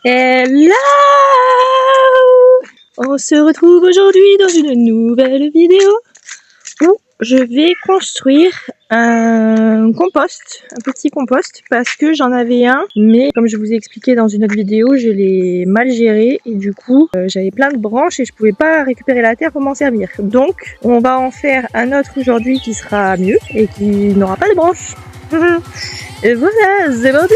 Hello! On se retrouve aujourd'hui dans une nouvelle vidéo où je vais construire un compost, un petit compost, parce que j'en avais un, mais comme je vous ai expliqué dans une autre vidéo, je l'ai mal géré et du coup j'avais plein de branches et je pouvais pas récupérer la terre pour m'en servir. Donc on va en faire un autre aujourd'hui qui sera mieux et qui n'aura pas de branches. Et voilà, c'est parti!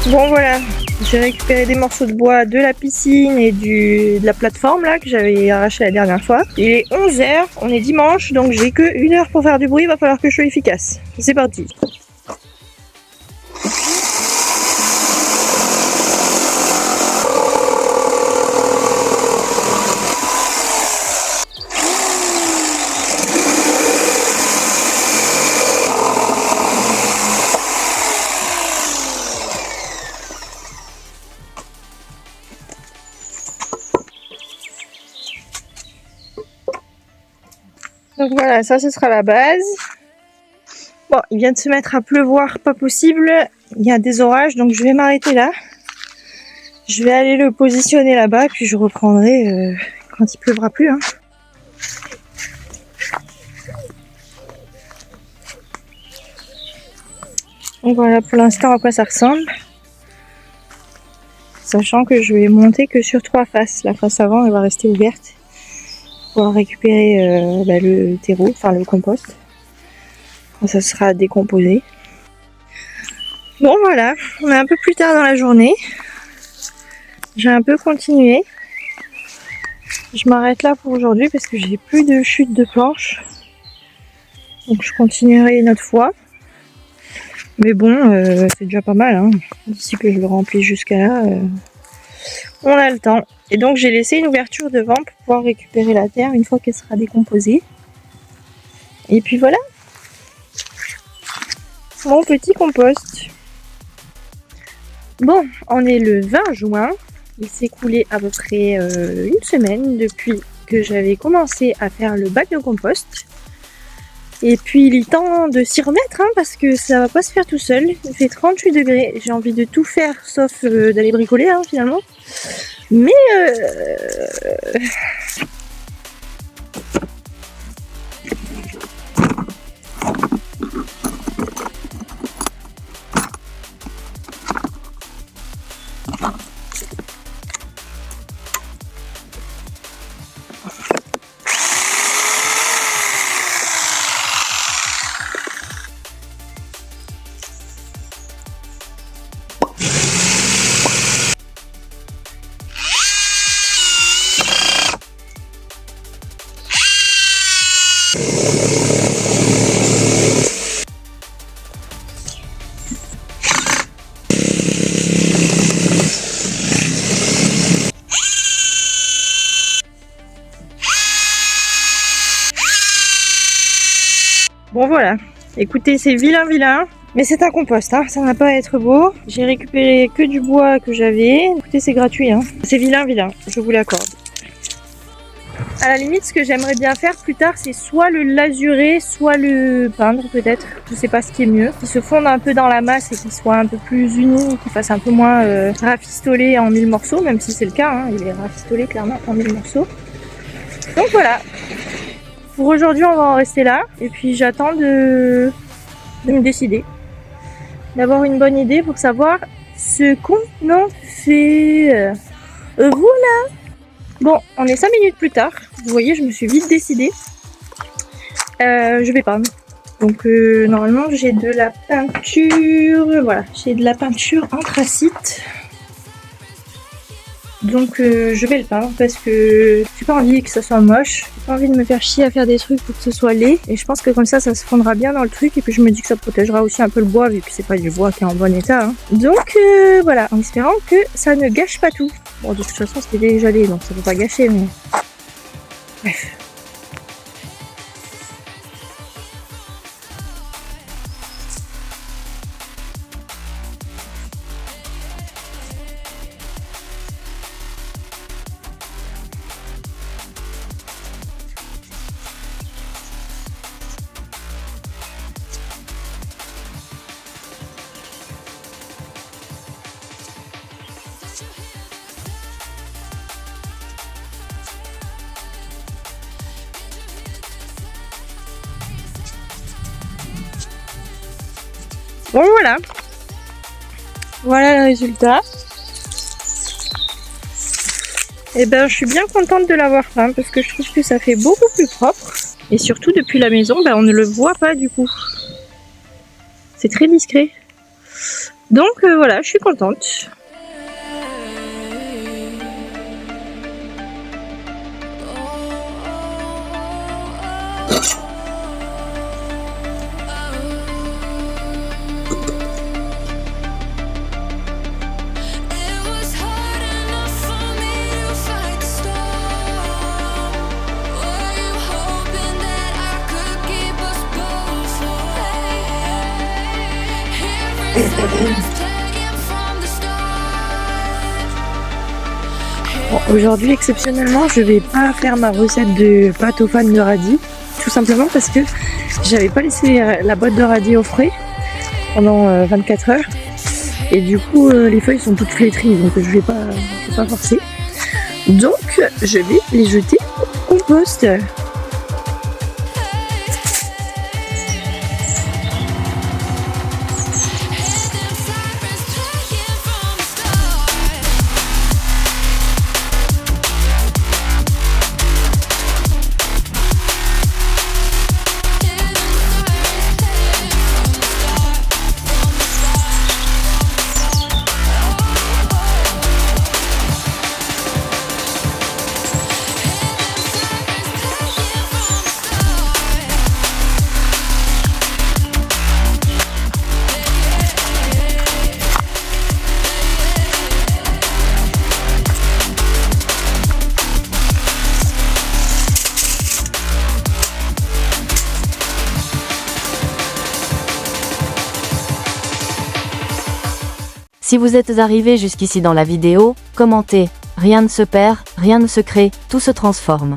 Bon voilà, j'ai récupéré des morceaux de bois de la piscine et de la plateforme là que j'avais arraché la dernière fois. Il est 11h, on est dimanche, donc j'ai que 1 heure pour faire du bruit, il va falloir que je sois efficace. C'est parti. Donc voilà, ça ce sera la base. Bon, il vient de se mettre à pleuvoir, pas possible. Il y a des orages, donc je vais m'arrêter là. Je vais aller le positionner là-bas, puis je reprendrai quand il pleuvra plus. Hein. Donc voilà pour l'instant à quoi ça ressemble. Sachant que je vais monter que sur 3 faces. La face avant, elle va rester ouverte. Pour récupérer le terreau, enfin le compost. Ça sera décomposé. Bon voilà, on est un peu plus tard dans la journée. J'ai un peu continué. Je m'arrête là pour aujourd'hui parce que j'ai plus de chute de planches. Donc je continuerai une autre fois. Mais bon, c'est déjà pas mal. Hein. D'ici que je le remplis jusqu'à là, on a le temps. Et donc j'ai laissé une ouverture devant pour pouvoir récupérer la terre une fois qu'elle sera décomposée. Et puis voilà. Mon petit compost. Bon, on est le 20 juin. Il s'est écoulé à peu près une semaine depuis que j'avais commencé à faire le bac de compost. Et puis il est temps de s'y remettre hein, parce que ça va pas se faire tout seul. Il fait 38 degrés. J'ai envie de tout faire sauf d'aller bricoler hein, finalement. Mais bon voilà, écoutez c'est vilain, mais c'est un compost, hein. Ça n'a pas à être beau. J'ai récupéré que du bois que j'avais, écoutez c'est gratuit, hein. C'est vilain, je vous l'accorde. À la limite ce que j'aimerais bien faire plus tard c'est soit le lazurer, soit le peindre peut-être, je sais pas ce qui est mieux. Qu'il se fonde un peu dans la masse et qu'il soit un peu plus uni, qu'il fasse un peu moins rafistolé en 1000 morceaux, même si c'est le cas, hein. Il est rafistolé clairement en 1000 morceaux. Donc voilà. Pour aujourd'hui on va en rester là et puis j'attends de me décider, d'avoir une bonne idée pour savoir ce qu'on en fait. Voilà. Bon, on est 5 minutes plus tard, vous voyez je me suis vite décidée. Je vais peindre. Donc normalement j'ai de la peinture, voilà, j'ai de la peinture anthracite. Donc je vais le peindre parce que j'ai pas envie que ça soit moche. J'ai pas envie de me faire chier à faire des trucs pour que ce soit laid. Et je pense que comme ça se fondra bien dans le truc. Et puis je me dis que ça protégera aussi un peu le bois vu que c'est pas du bois qui est en bon état. Hein. Donc voilà, en espérant que ça ne gâche pas tout. Bon, de toute façon c'était déjà laid donc ça peut pas gâcher mais... Bref. Bon voilà. Voilà le résultat. Et ben je suis bien contente de l'avoir peint parce que je trouve que ça fait beaucoup plus propre. Et surtout depuis la maison, ben, on ne le voit pas du coup. C'est très discret. Donc voilà, je suis contente. Bon, aujourd'hui exceptionnellement je vais pas faire ma recette de pâte aux fans de radis, tout simplement parce que j'avais pas laissé la boîte de radis au frais pendant 24 heures et du coup les feuilles sont toutes flétries donc je vais pas forcer, donc je vais les jeter au compost. Si vous êtes arrivé jusqu'ici dans la vidéo, commentez. Rien ne se perd, rien ne se crée, tout se transforme.